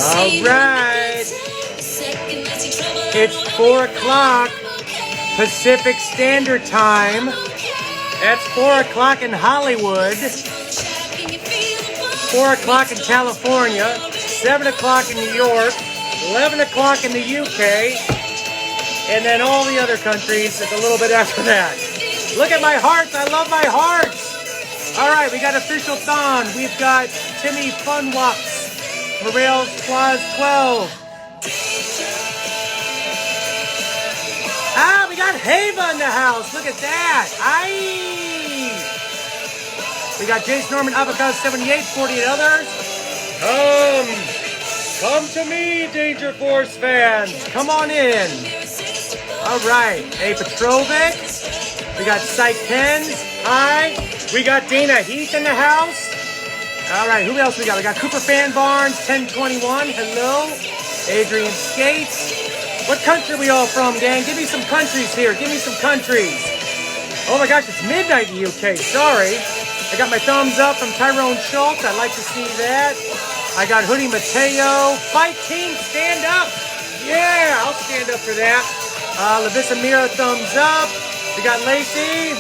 All right. It's 4 o'clock Pacific Standard Time. That's 4 o'clock in Hollywood. 4 o'clock in California. 7 o'clock in New York. 11 o'clock in the UK. And then all the other countries a little bit after that. Look at my hearts. I love my hearts. All right, we got official Thon. We've got Timmy Funwaps. Morales Claus 12. Ah, we got Hava in the house. Look at that. Aye. We got Jace Norman, Avocado 78, 48 others. Come to me, Danger Force fans. Come on in. All right, A. Petrovic. We got Psych Pens. Hi. We got Dana Heath in the house. All right, who else we got? We got Cooper Fan Barnes, 1021. Hello. Adrian Skates. What country are we all from, gang? Give me some countries here. Give me some countries. Oh my gosh, it's midnight in the UK. Sorry. I got my thumbs up from Tyrone Schultz. I'd like to see that. I got Hoodie Mateo. Fight team, stand up. Yeah, I'll stand up for that. LaVissa Mira, thumbs up. We got Lacey.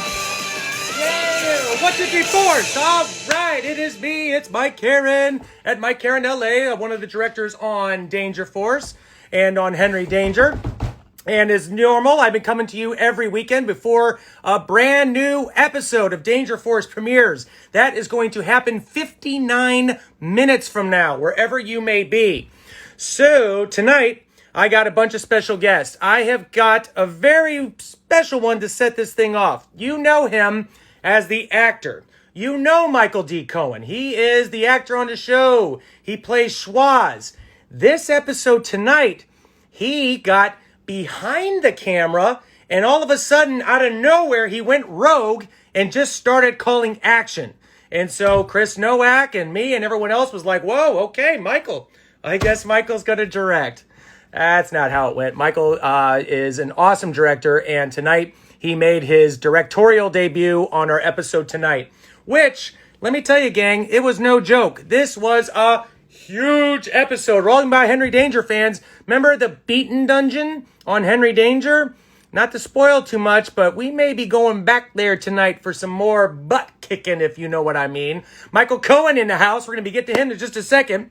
Yeah, what did you force? All right, it is me. It's Mike Caron at Mike Caron LA, one of the directors on Danger Force and on Henry Danger. And as normal, I've been coming to you every weekend before a brand new episode of Danger Force premieres. That is going to happen 59 minutes from now, wherever you may be. So tonight, I got a bunch of special guests. I have got a very special one to set this thing off. You know him as the actor. You know Michael D. Cohen. He is the actor on the show. He plays Schwaz. This episode tonight, he got behind the camera, and all of a sudden, out of nowhere, he went rogue and just started calling action. And so Chris Nowak and me and everyone else was like, whoa, okay, Michael. I guess Michael's going to direct. That's not how it went. Michael is an awesome director, and tonight he made his directorial debut on our episode tonight, which, let me tell you, gang, it was no joke. This was a huge episode. Rolling by Henry Danger fans. Remember the Beaten Dungeon on Henry Danger? Not to spoil too much, but we may be going back there tonight for some more butt kicking, if you know what I mean. Michael Cohen in the house. We're going to get to him in just a second.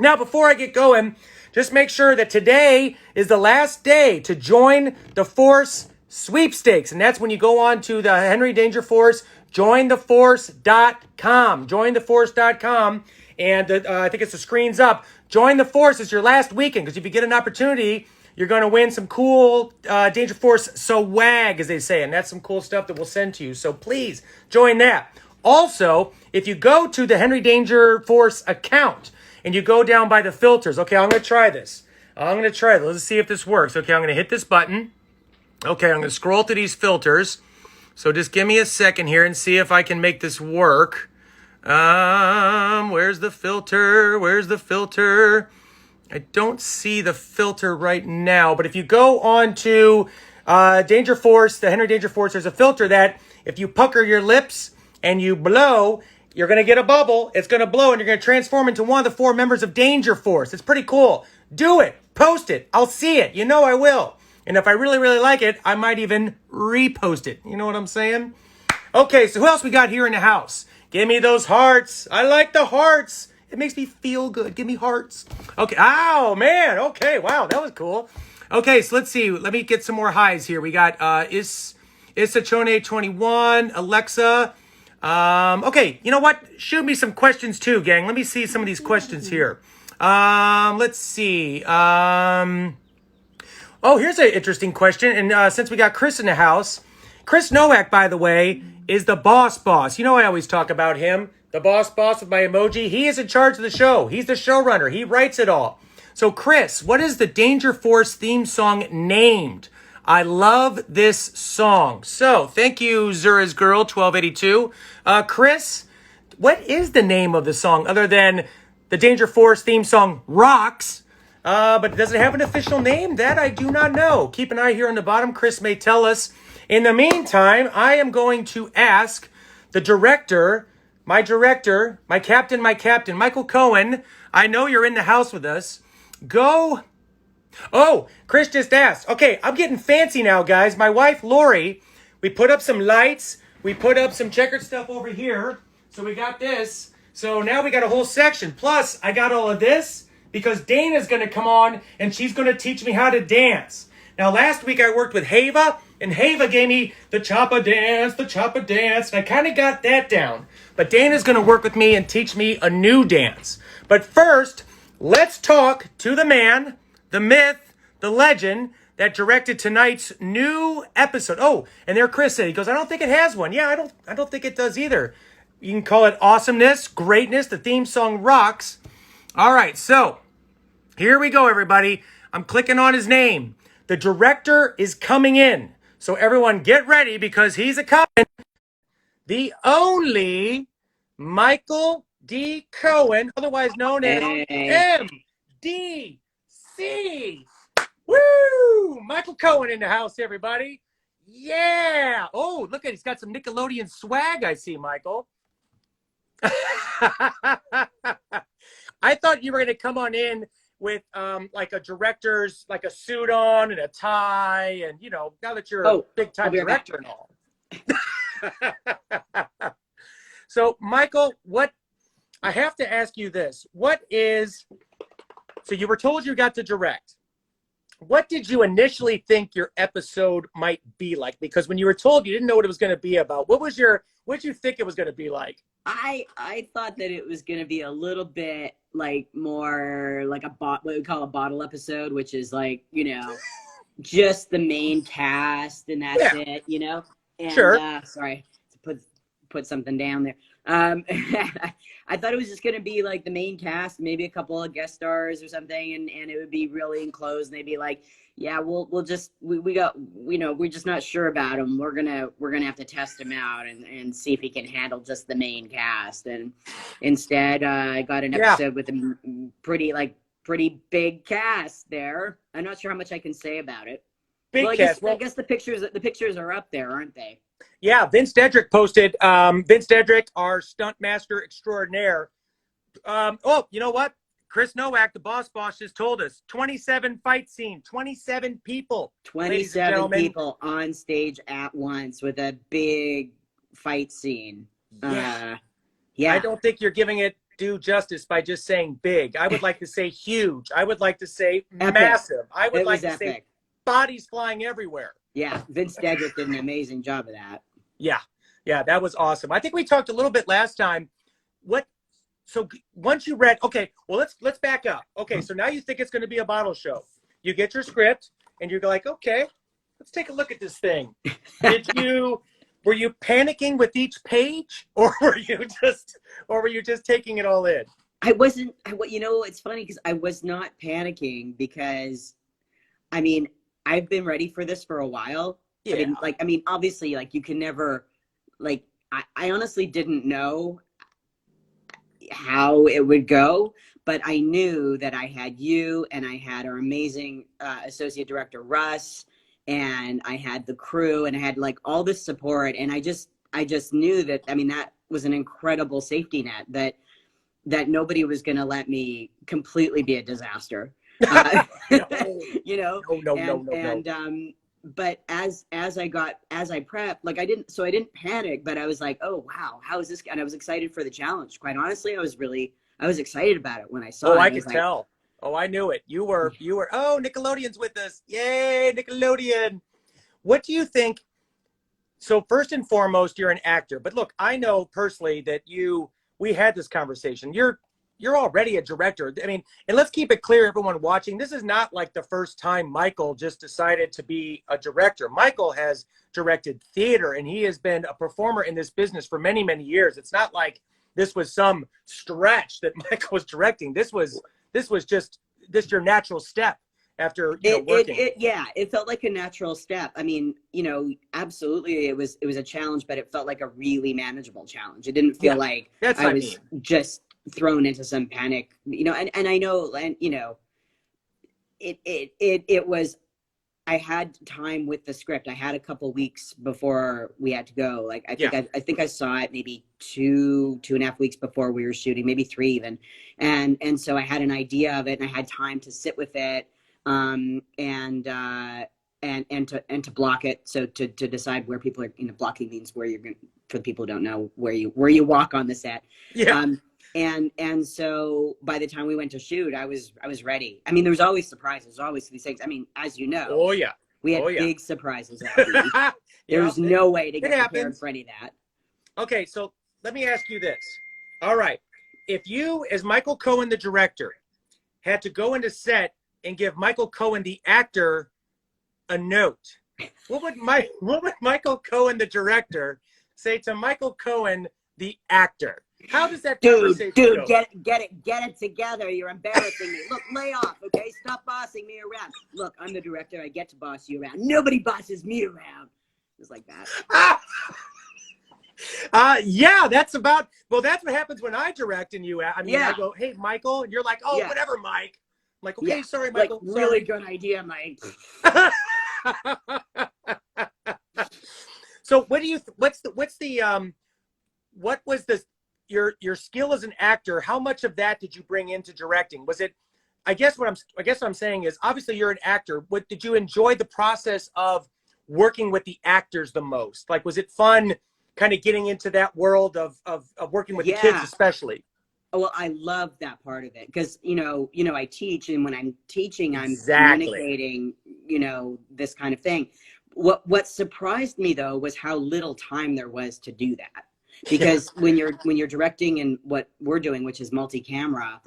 Now, before I get going, just make sure that today is the last day to join the Force sweepstakes. And that's when you go on to the Henry Danger Force, jointheforce.com. Jointheforce.com. And I think it's the screen's up. Join the Force is your last weekend, because if you get an opportunity, you're going to win some cool Danger Force swag, as they say. And that's some cool stuff that we'll send to you. So please join that. Also, if you go to the Henry Danger Force account and you go down by the filters. Okay, I'm going to try this. Let's see if this works. Okay, I'm going to hit this button. Okay, I'm going to scroll through these filters. So just give me a second here and see if I can make this work. Where's the filter? I don't see the filter right now, but if you go on to Danger Force, the Henry Danger Force, there's a filter that if you pucker your lips and you blow, you're going to get a bubble. It's going to blow and you're going to transform into one of the 4 members of Danger Force. It's pretty cool. Do it. Post it. I'll see it. You know I will. And if I really, really like it, I might even repost it. You know what I'm saying? Okay, so who else we got here in the house? Give me those hearts. I like the hearts. It makes me feel good. Give me hearts. Okay. Oh, man. Okay. Wow. That was cool. Okay. So let's see. Let me get some more highs here. We got Isachone 21, Alexa. Okay. You know what? Shoot me some questions too, gang. Let me see some of these questions here. Let's see. Oh, here's an interesting question. And since we got Chris in the house, Chris Nowak, by the way, is the boss. You know I always talk about him. The boss with my emoji. He is in charge of the show. He's the showrunner. He writes it all. So, Chris, what is the Danger Force theme song named? I love this song. So, thank you, Zura's Girl 1282. Chris, what is the name of the song other than the Danger Force theme song Rocks? But does it have an official name? That I do not know. Keep an eye here on the bottom. Chris may tell us. In the meantime, I am going to ask the director my director, my captain, Michael Cohen. I know you're in the house with us. Go. Oh, Chris just asked. Okay, I'm getting fancy now, guys. My wife, Lori, we put up some lights. We put up some checkered stuff over here. So we got this. So now we got a whole section. Plus, I got all of this because Dana's going to come on and she's going to teach me how to dance. Now, last week I worked with Hava, and Hava gave me the choppa dance, and I kind of got that down. But Dana's going to work with me and teach me a new dance. But first, let's talk to the man, the myth, the legend that directed tonight's new episode. Oh, and there Chris said, he goes, I don't think it has one. Yeah, I don't think it does either. You can call it awesomeness, greatness. The theme song rocks. All right, so here we go, everybody. I'm clicking on his name. The director is coming in. So everyone get ready because he's a coming. The only Michael D. Cohen, otherwise known as MDC. Woo! Michael Cohen in the house, everybody. Yeah. Oh, look at he's got some Nickelodeon swag, I see, Michael. I thought you were going to come on in with like a director's, like a suit on and a tie, and now that you're a big time director and all. So Michael, I have to ask you this. So you were told you got to direct. What did you initially think your episode might be like? Because when you were told, you didn't know what it was going to be about. What did you think it was going to be like? I thought that it was going to be a little bit like more like what we call a bottle episode, which is like, just the main cast and that's it, And, sure. Sorry to put something down there. I thought it was just going to be like the main cast, maybe a couple of guest stars or something, and it would be really enclosed. And they'd be like, yeah, we're just not sure about him. We're gonna have to test him out and see if he can handle just the main cast. And instead, I got an episode with a pretty big cast there. I'm not sure how much I can say about it. I guess the pictures are up there, aren't they? Yeah, Vince Dedrick posted. Vince Dedrick, our stunt master extraordinaire. Oh, you know what? Chris Nowak, the boss just told us 27 fight scene, 27 people. 27 people on stage at once with a big fight scene. Yeah. I don't think you're giving it due justice by just saying big. I would like to say huge. I would like to say massive. I would like to say bodies flying everywhere. Yeah, Vince Dedrick did an amazing job of that. Yeah, that was awesome. I think we talked a little bit last time. So once you read, okay, well, let's back up. Okay, so now you think it's going to be a bottle show. You get your script, and you're like, okay, let's take a look at this thing. Were you panicking with each page, or were you just taking it all in? I wasn't. It's funny because I was not panicking because, I've been ready for this for a while. Yeah. Obviously, you can never, I honestly didn't know how it would go, but I knew that I had you and I had our amazing associate director Russ, and I had the crew, and I had all this support, and I just knew that that was an incredible safety net that nobody was going to let me completely be a disaster. No. But as I prepped, I didn't panic, but I was like, oh wow, how is this? And I was excited for the challenge. Quite honestly, I was excited about it when I saw it. Oh, I could tell. Oh, I knew it. You were, oh, Nickelodeon's with us. Yay, Nickelodeon. What do you think? So first and foremost, you're an actor, but look, I know personally that we had this conversation. You're already a director. And let's keep it clear, everyone watching, this is not like the first time Michael just decided to be a director. Michael has directed theater, and he has been a performer in this business for many, many years. It's not like this was some stretch that Michael was directing. This was just your natural step after working. It felt like a natural step. Absolutely, it was a challenge, but it felt like a really manageable challenge. It didn't feel like I was just thrown into some panic, and I know, and it was I had time with the script. I had a couple weeks before we had to go. Like I think I saw it maybe 2.5 weeks before we were shooting, maybe 3 even. And so I had an idea of it, and I had time to sit with it, and to block it. So to decide where people are, blocking means where you're going, for the people who don't know, where you walk on the set. Yeah. And so by the time we went to shoot, I was ready. I mean, there was always surprises, always these things. I mean, as you know, Oh yeah, we had big surprises that week. There was no way to get prepared for any of that. Okay, so let me ask you this. All right, if you, as Michael Cohen, the director, had to go into set and give Michael Cohen, the actor, a note, what would Michael Cohen, the director, say to Michael Cohen, the actor? How does that conversation go? Get it together. You're embarrassing me. Look, lay off, okay? Stop bossing me around. Look, I'm the director. I get to boss you around. Nobody bosses me around. Just like that. Yeah, that's what happens when I direct and I go, hey, Michael, and you're like, oh, whatever, Mike. I'm like, okay, sorry, Michael. Like, really good idea, Mike. So what was your skill as an actor? How much of that did you bring into directing? Was it, I guess what I'm saying is, obviously you're an actor. What did you enjoy the process of working with the actors the most? Like, was it fun kind of getting into that world of working with the kids especially? Oh, well, I love that part of it because, I teach, and when I'm teaching, I'm communicating, this kind of thing. What surprised me though was how little time there was to do that. Because when you're directing and what we're doing, which is multi-camera,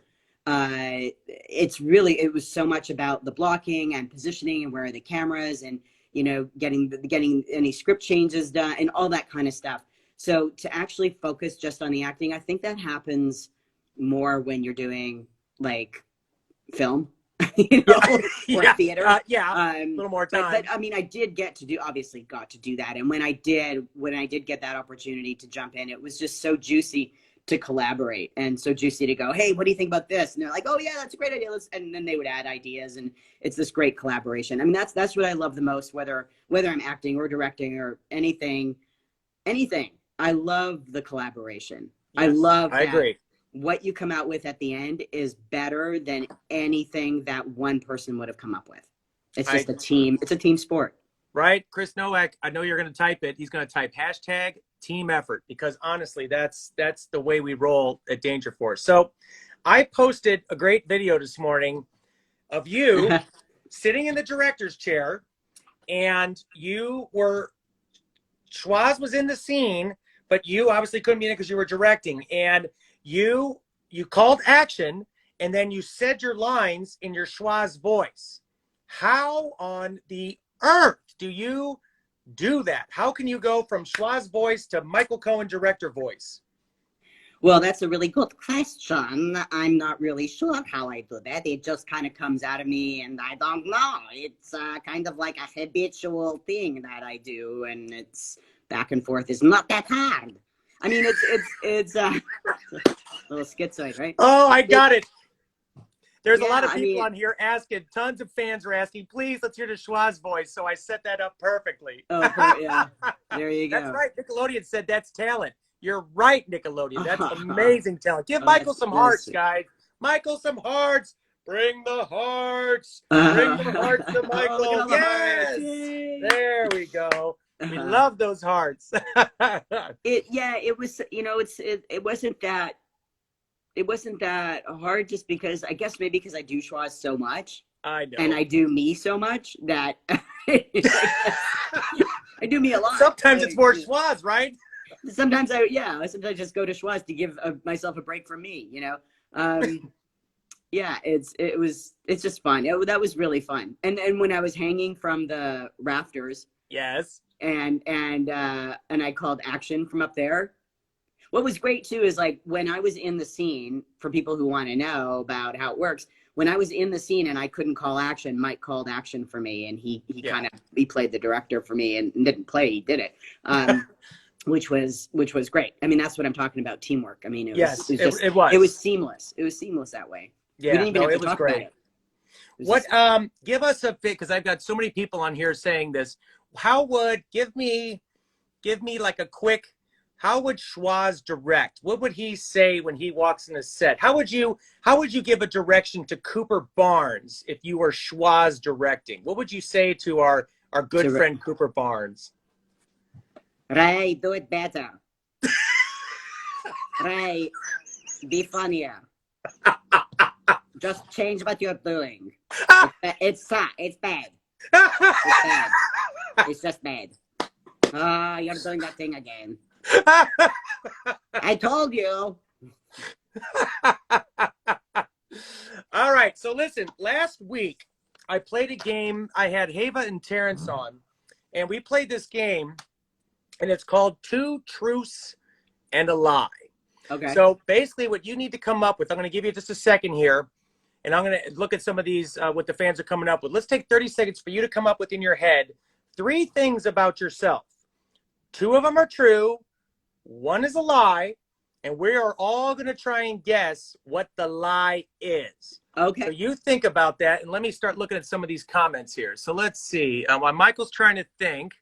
it was so much about the blocking and positioning and where are the cameras and, getting any script changes done and all that kind of stuff. So to actually focus just on the acting, I think that happens more when you're doing like film, or theater. A little more time. But I mean, I got to do that. And when I did get that opportunity to jump in, it was just so juicy to collaborate and so juicy to go, hey, what do you think about this? And they're like, oh yeah, that's a great idea. And then they would add ideas, and it's this great collaboration. I mean, that's what I love the most, whether I'm acting or directing or anything. I love the collaboration. Yes, I love that. I agree. What you come out with at the end is better than anything that one person would have come up with. It's just a team. It's a team sport. Right. Chris Nowak, I know you're going to type it. He's going to type #team effort, because honestly, that's the way we roll at Danger Force. So I posted a great video this morning of you sitting in the director's chair, and Schwaz was in the scene, but you obviously couldn't be in it because you were directing, and you called action, and then you said your lines in your Schwaz voice. How on the earth do you do that? How can you go from Schwaz voice to Michael Cohen director voice? Well, that's a really good question. I'm not really sure how I do that. It just kind of comes out of me, and I don't know. It's kind of like a habitual thing that I do, and it's back and forth. It's not that hard. I mean, it's a little schizoid, right? Oh, I got it. There's a lot of people on here asking, tons of fans are asking, please, let's hear the Schwaz voice. So I set that up perfectly. Oh, yeah. There you go. That's right. Nickelodeon said that's talent. You're right, Nickelodeon. That's amazing talent. Give Michael some hearts, guys. Michael, some hearts. Bring the hearts. Bring the hearts to Michael. Yes. There we go. We love those hearts. It was, it wasn't that hard, just because I guess maybe because I do Schwaz so much. I know. And I do me so much that I do me a lot. Sometimes it's more Schwaz, right? Sometimes I just go to Schwaz to give myself a break from me, it's just fun. That was really fun. And when I was hanging from the rafters. Yes. And I called action from up there. What was great too is, like, when I was in the scene, for people who want to know about how it works, when I was in the scene and I couldn't call action, Mike called action for me, and he played the director for me, and didn't play, he did it. Which was great. I mean, that's what I'm talking about, teamwork. I mean, it was seamless. It was seamless that way. Yeah, we didn't even have to talk about it. What give us a bit, because I've got so many people on here saying this. Give me like a quick, how would Schwaz direct? What would he say when he walks in a set? How would you give a direction to Cooper Barnes if you were Schwaz directing? What would you say to our good friend Cooper Barnes? Ray, do it better. Ray, be funnier. Just change what you're doing. It's bad. It's bad. It's just bad. You're doing that thing again. I told you. All right. So listen, last week I played a game. I had Hava and Terrence on, and we played this game, and it's called Two Truths and a Lie. Okay. So basically what you need to come up with, I'm going to give you just a second here, and I'm going to look at some of these, what the fans are coming up with. Let's take 30 seconds for you to come up with in your head 3 things about yourself. 2 of them are true. 1 is a lie. And we are all going to try and guess what the lie is. Okay. So you think about that, and let me start looking at some of these comments here. So let's see. While Michael's trying to think,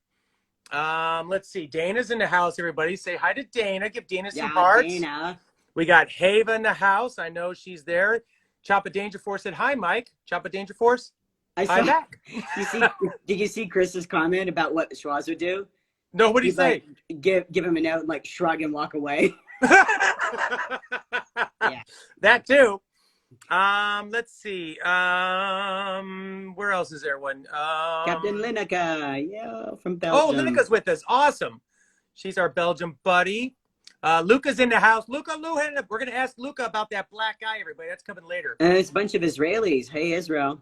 let's see. Dana's in the house, everybody. Say hi to Dana. Give Dana some hearts. Dana. We got Hava in the house. I know she's there. Choppa Danger Force said, hi, Mike. Choppa Danger Force. Hi back. Did you see Chris's comment about what Schwaz would do? No, what did he say? Like, give him a note and like shrug and walk away. Yeah. That too. Let's see. Where else is there one? Captain Lineker, yeah, from Belgium. Oh, Lineker's with us. Awesome. She's our Belgium buddy. Luca's in the house. Luhan. We're gonna ask Luca about that black guy, everybody. That's coming later. It's a bunch of Israelis. Hey, Israel.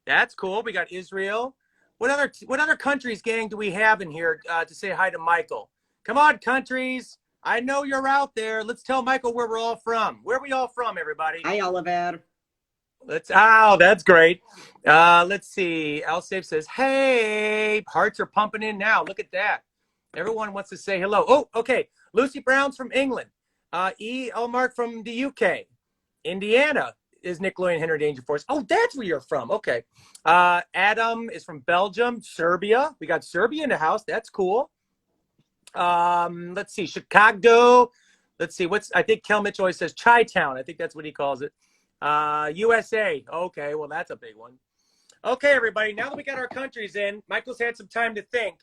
That's cool. We got Israel. What other countries, gang, do we have in here to say hi to Michael? Come on, countries. I know you're out there. Let's tell Michael where we're all from. Where are we all from, everybody? Hi, Oliver. That's great. Let's see. Alsafe says, hey, hearts are pumping in now. Look at that. Everyone wants to say hello. Oh, okay. Lucy Brown's from England. E. Elmark from the UK. Indiana is Nickelodeon Henry Danger Force. Oh, that's where you're from. Okay. Adam is from Belgium. Serbia. We got Serbia in the house. That's cool. Let's see. Chicago. Let's see. I think Kel Mitchell always says Chi-Town. I think that's what he calls it. USA. Okay. Well, that's a big one. Okay, everybody. Now that we got our countries in, Michael's had some time to think.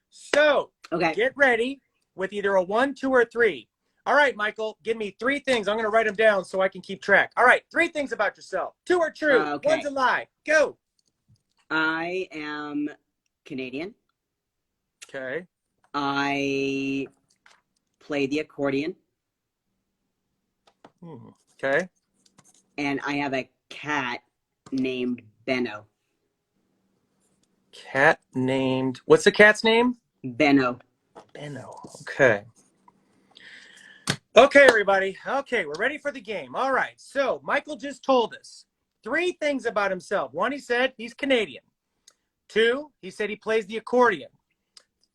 So Get ready with either a 1, 2, or 3. All right, Michael, give me 3 things. I'm going to write them down so I can keep track. All right, 3 things about yourself. 2 are true. Okay. 1's a lie. Go. I am Canadian. Okay. I play the accordion. Okay. And I have a cat named Benno. Cat named... What's the cat's name? Benno. Benno. Okay. Okay, everybody. Okay, we're ready for the game. All right. So Michael just told us 3 things about himself. 1, he said he's Canadian. 2, he said he plays the accordion.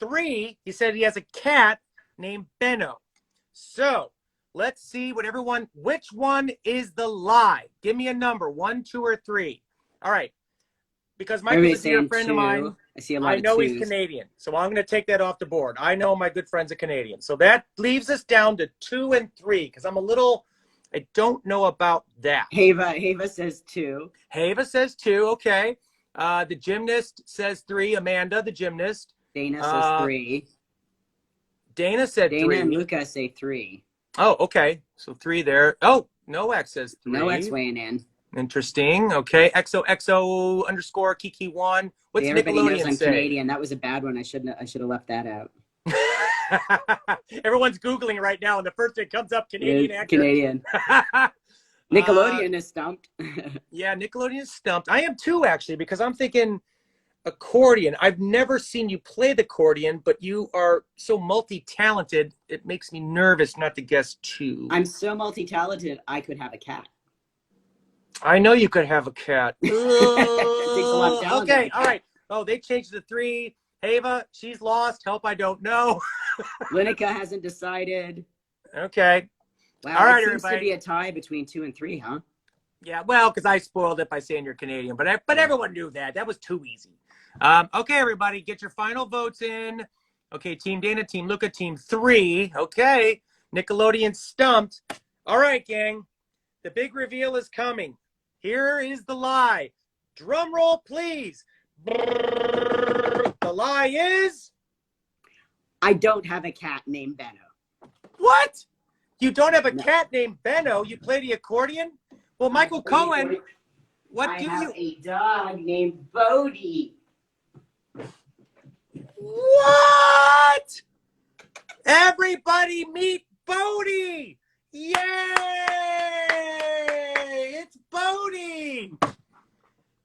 3, he said he has a cat named Benno. So let's see which one is the lie? Give me a number, 1, 2, or 3. All right. Because Michael's a dear friend of mine. I know he's Canadian, so I'm going to take that off the board. I know my good friend's a Canadian. So that leaves us down to 2 and 3, because I don't know about that. Hava says 2. Hava says 2, okay. The gymnast says 3, Amanda, the gymnast. Dana says 3. Dana said 3. Dana and Luca say 3. Oh, okay. So 3 there. Oh, Noack says 3. Noack's weighing in. Interesting. Okay. XOXO _ Kiki1. What's Everybody Nickelodeon knows I'm say? Canadian. That was a bad one. I should have left that out. Everyone's Googling right now, and the first thing comes up, Canadian actor. Canadian. Nickelodeon is stumped. Yeah, Nickelodeon is stumped. I am too, actually, because I'm thinking accordion. I've never seen you play the accordion, but you are so multi-talented, it makes me nervous not to guess 2. I'm so multi-talented, I could have a cat. I know you could have a cat. It takes a lot of talent. Okay, all right. Oh, they changed the 3. Hava, she's lost. Help, I don't know. Lineker hasn't decided. Okay. Wow, all right, it seems everybody. to be a tie between 2 and 3, huh? Yeah, well, because I spoiled it by saying you're Canadian, but everyone knew that. That was too easy. Okay, everybody, get your final votes in. Okay, Team Dana, Team Luca, Team 3. Okay, Nickelodeon stumped. All right, gang, the big reveal is coming. Here is the lie. Drum roll, please. The lie is... I don't have a cat named Benno. What? You don't have a No. cat named Benno? You play the accordion? Well, Michael Cohen, I have a dog named Bodie. What? Everybody meet Bodie! Yay! It's Bodie!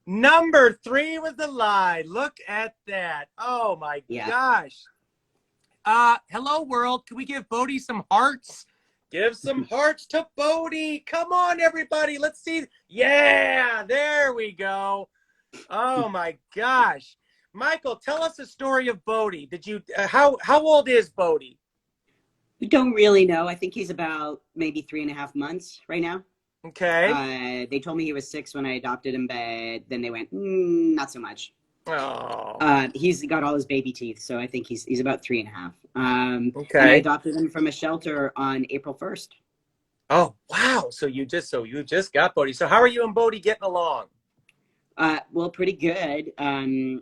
Number 3 was the lie. Look at that. Oh my gosh. Hello world. Can we give Bodie some hearts? Give some hearts to Bodie. Come on, everybody. Let's see. Yeah, there we go. Oh my gosh. Michael, tell us the story of Bodie. Did you how old is Bodie? We don't really know. I think he's about maybe 3.5 months right now. Okay. They told me he was 6 when I adopted him, but then they went, not so much. Oh. He's got all his baby teeth, so I think he's about 3.5. Okay. And I adopted him from a shelter on April 1st. Oh wow! So you just got Bodie. So how are you and Bodie getting along? Well, pretty good.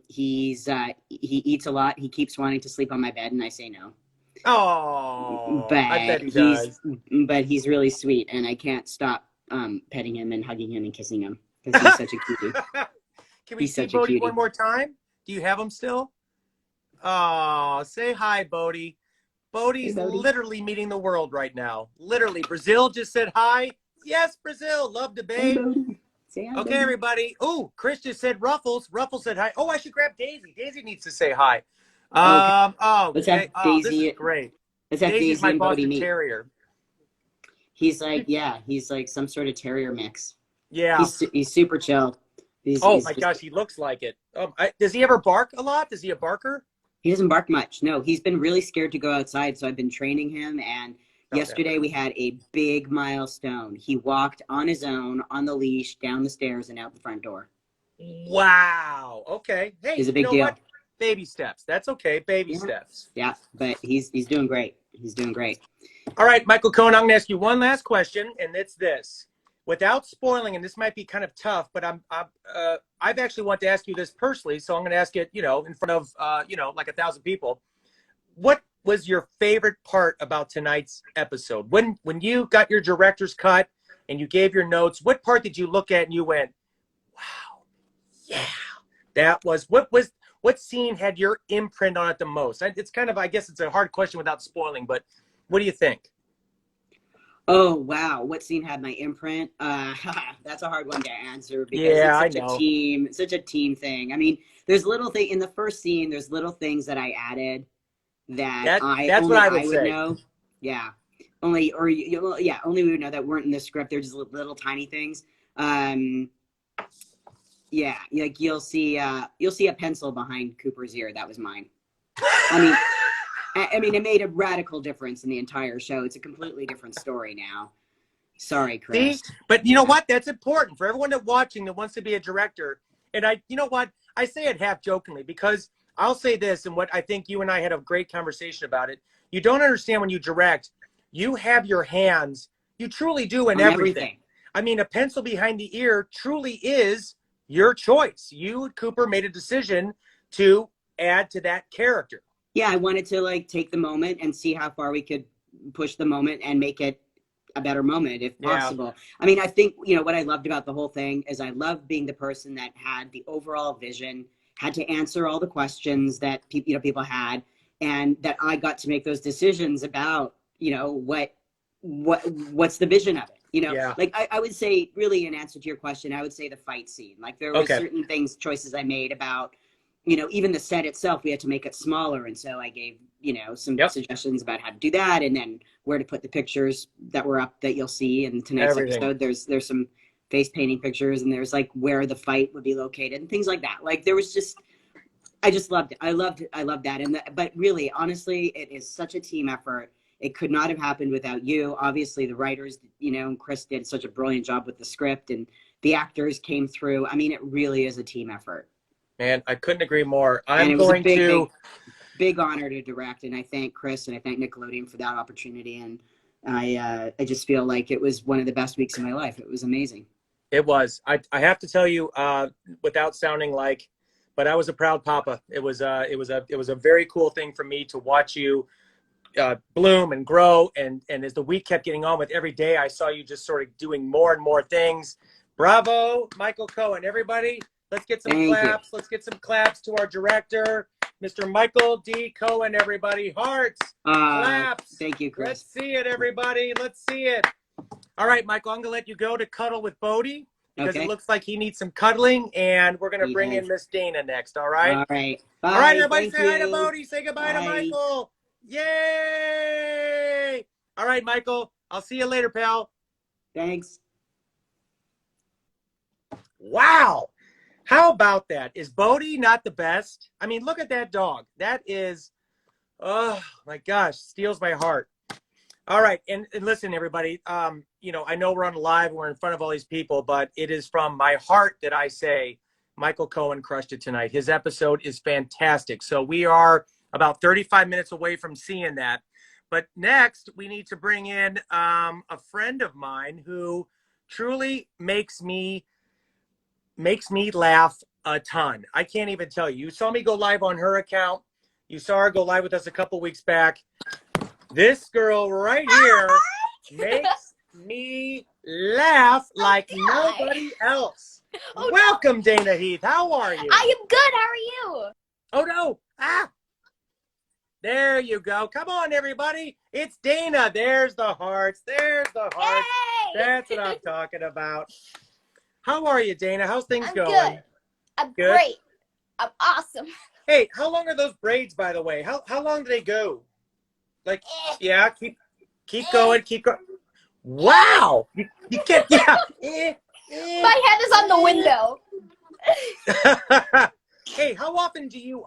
He eats a lot. He keeps wanting to sleep on my bed, and I say no. Oh, but I bet he does. But he's really sweet, and I can't stop petting him and hugging him and kissing him because he's such a cutie. Can we see Bodie one more time? Do you have him still? Oh, say hi, Bodie. Bodie's literally meeting the world right now. Literally. Brazil just said hi. Yes, Brazil. Love the babe. Say hi, okay, Bodie. everybody. Oh, Chris just said Ruffles. Ruffles said hi. Oh, I should grab Daisy. Daisy needs to say hi. Let's have Daisy. This is great. Let's have Daisy's Daisy my and Bodie Boston meet. Terrier. He's like some sort of terrier mix. Yeah. He's super chill. He's gosh, he looks like it. Does he ever bark a lot? Is he a barker? He doesn't bark much. No, he's been really scared to go outside, so I've been training him. And yesterday we had a big milestone. He walked on his own on the leash down the stairs and out the front door. Wow. Okay. Hey, it's a big deal. What? Baby steps. That's okay. Baby steps. Yeah, but he's doing great. He's doing great. All right, Michael Cohen, I'm going to ask you one last question, and it's this. Without spoiling, and this might be kind of tough, but I've actually want to ask you this personally, so I'm going to ask it, in front of, like 1,000 people. What was your favorite part about tonight's episode? When you got your director's cut and you gave your notes, what part did you look at and you went, wow, yeah, that was, what scene had your imprint on it the most? It's kind of, I guess it's a hard question without spoiling, but what do you think? Oh, wow. What scene had my imprint? That's a hard one to answer because it's such a team thing. I mean, there's little thing in the first scene, there's little things that I added that I would know. Yeah. Only we would know that weren't in the script. They're just little tiny things. Yeah, like you'll see a pencil behind Cooper's ear. That was mine. I mean, it made a radical difference in the entire show. It's a completely different story now. Sorry, Chris. See? But you know what? That's important for everyone watching that wants to be a director. And you know what? I say it half jokingly because I'll say this, and what I think you and I had a great conversation about it. You don't understand when you direct, you have your hands, you truly do in everything. I mean, a pencil behind the ear truly is your choice. You, Cooper, made a decision to add to that character. Yeah, I wanted to take the moment and see how far we could push the moment and make it a better moment if possible. Yeah. I mean, I think, what I loved about the whole thing is I loved being the person that had the overall vision, had to answer all the questions that people had, and that I got to make those decisions about, what's the vision of it. I would say, really, in answer to your question, I would say the fight scene. There were certain choices I made about, even the set itself, we had to make it smaller. And so I gave, some suggestions about how to do that, and then where to put the pictures that were up that you'll see in tonight's episode. There's some face painting pictures, and there's where the fight would be located and things like that. There was I just loved it. I loved that. But really, honestly, it is such a team effort. It could not have happened without you. Obviously, the writers, and Chris did such a brilliant job with the script and the actors came through. I mean, it really is a team effort. Man, I couldn't agree more. And I'm it was going to. big honor to direct, and I thank Chris and I thank Nickelodeon for that opportunity. And I just feel like it was one of the best weeks of my life. It was amazing. It was. I have to tell you, without sounding like, but I was a proud papa. It was a very cool thing for me to watch you bloom and grow. And as the week kept getting on with every day, I saw you just sort of doing more and more things. Bravo, Michael Cohen. Everybody, let's get some claps. Let's get some claps to our director, Mr. Michael D. Cohen, everybody. Hearts, claps. Thank you, Chris. Let's see it, everybody. Let's see it. All right, Michael, I'm going to let you go to cuddle with Bodie because it looks like he needs some cuddling, and we're going to bring in Miss Dana next, all right? All right. Bye. All right, everybody, say hi to Bodie. Say goodbye to Michael. Yay! All right, Michael, I'll see you later, pal. Thanks. Wow. How about that? Is Bodie not the best? I mean, look at that dog. That is, oh, my gosh, steals my heart. All right, and listen, everybody, you know, I know we're on live, we're in front of all these people, but it is from my heart that I say Michael Cohen crushed it tonight. His episode is fantastic. So we are about 35 minutes away from seeing that. But next, we need to bring in a friend of mine who truly makes me laugh a ton. I can't even tell you. You saw me go live on her account. You saw her go live with us a couple weeks back. This girl right here makes me laugh like nobody else. Oh, welcome, no. Dana Heath. How are you? I am good. How are you? Oh, no. Ah. There you go. Come on, everybody. It's Dana. There's the hearts. There's the hearts. Yay! That's what I'm talking about. How are you, Dana? How's things going? Good. I'm good. Great. I'm awesome. Hey, how long are those braids, by the way? How long do they go? Like, yeah, keep going, keep going. Wow! You can't, yeah. My head is on the window. Hey, how often do you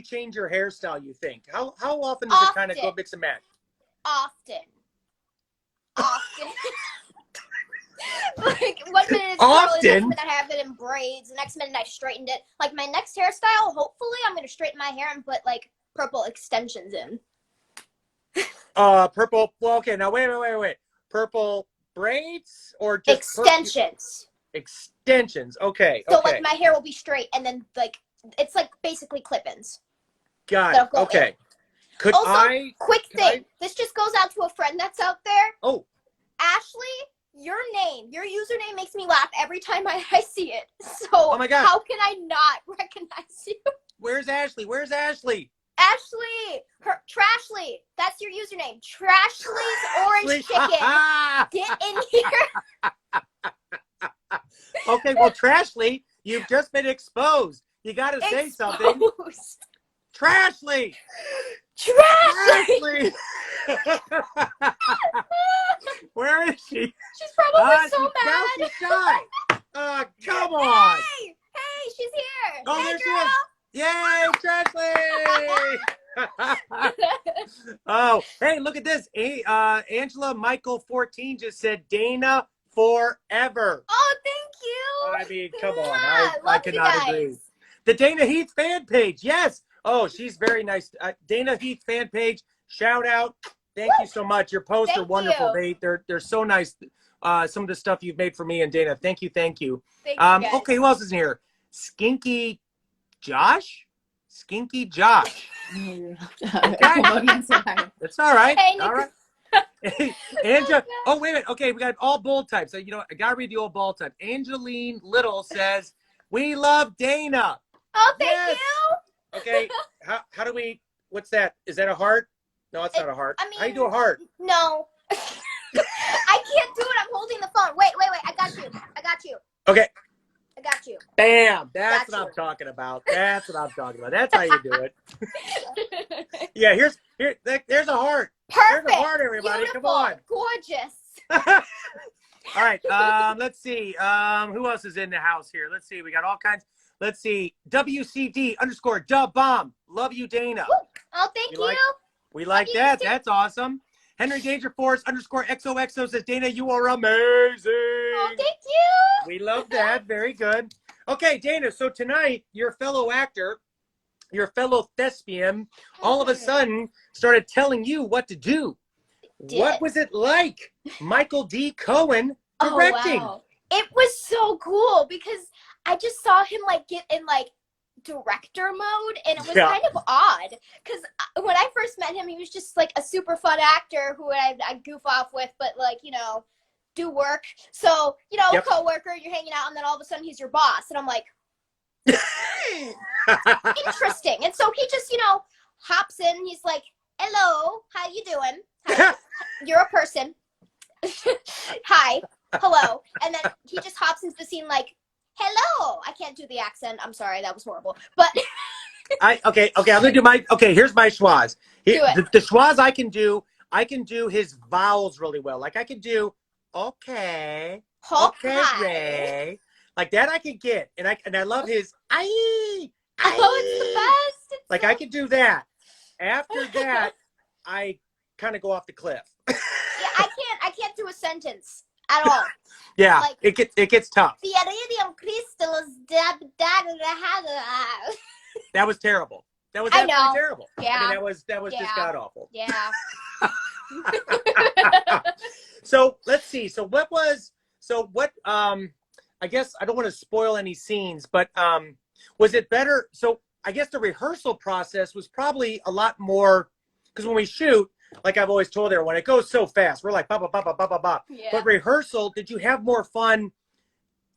change your hairstyle, you think? How often does it kind of go mix and match? Often. Like, 1 minute it's curly, the next minute I have it in braids, the next minute I straightened it. Like, my next hairstyle, hopefully I'm going to straighten my hair and put, like, purple extensions in. Purple, well, okay, now wait. Purple braids or just extensions? Extensions, okay. So, like, my hair will be straight and then, like, it's, like, basically clip-ins. Got it, okay. Quick thing. This just goes out to a friend that's out there. Oh. Ashley, your username makes me laugh every time I see it. So, oh my God. How can I not recognize you? Where's Ashley? Ashley, Trashly, that's your username. Trashly's Orange Chicken. Get in here. Okay, well, Trashly, you've just been exposed. You got to say something. Trashly. Where is she? She's probably so mad. Now she's shy. Come on. Hey, she's here. Oh, hey, there girl. she is. Yay, Trashly. Oh, hey, look at this. Angela Michael 14 just said Dana forever. Oh, thank you. I mean, come on. I cannot agree. The Dana Heath fan page. Yes. Oh, she's very nice. Dana Heath fan page. Shout out. Thank you so much. Your posts are wonderful. They're so nice. Some of the stuff you've made for me and Dana. Thank you. Thank you, okay, who else is in here? Skinky Josh? Skinky Josh. Okay. That's all right. Hey, all right. Hey, Angela. Oh, wait a minute. Okay, we got all bold types. So, you know, I got to read the old bold type. Angeline Little says, we love Dana. Oh, thank you. Okay, how do we, what's that? Is that a heart? No, it's not a heart. I mean, how do you do a heart? No. I can't do it. I'm holding the phone. Wait. I got you. Okay. I got you. Bam. That's what I'm talking about. That's what I'm talking about. That's how you do it. Yeah, there's a heart. Perfect. There's a heart, everybody. Beautiful. Come on. Gorgeous. All right. Let's see. Who else is in the house here? Let's see. We got all kinds. Let's see. WCD_dub bomb. Love you, Dana. Oh, thank you. We like that. That's awesome. Henry Dangerforce _ XOXO says, Dana, you are amazing. Oh, thank you. We love that. Very good. Okay, Dana, so tonight, your fellow actor, your fellow thespian, all of a sudden started telling you what to do. What was it like, Michael D. Cohen directing? Oh, wow. It was so cool because I just saw him like get in like director mode, and it was kind of odd because when I first met him, he was just like a super fun actor who I goof off with, but like, you know, do work. So, you know, coworker, you're hanging out, and then all of a sudden he's your boss, and I'm like, interesting. And so he just, you know, hops in. He's like, hello, how you doing? Hi. You're a person. Hi. Hello. And then he just hops into the scene like, hello. I can't do the accent. I'm sorry. That was horrible. But okay. I'm going to do my, here's my schwaz. Do it. The schwaz I can do his vowels really well. Like I can do, okay, Ray. Like that I can get. And I love his, aye. Oh, it's the best. It's like I can do that. After that, I kind of go off the cliff. Yeah, I can't do a sentence at all. Yeah, like, it gets tough. The iridium crystal is That was terrible. That was absolutely terrible. Yeah. I mean, that was just god awful. Yeah. So let's see. I guess I don't want to spoil any scenes, but was it better? So I guess the rehearsal process was probably a lot more, because when we shoot, like I've always told everyone, it goes so fast. We're like, ba, ba, ba, ba, ba, ba, ba. Yeah. But rehearsal, did you have more fun,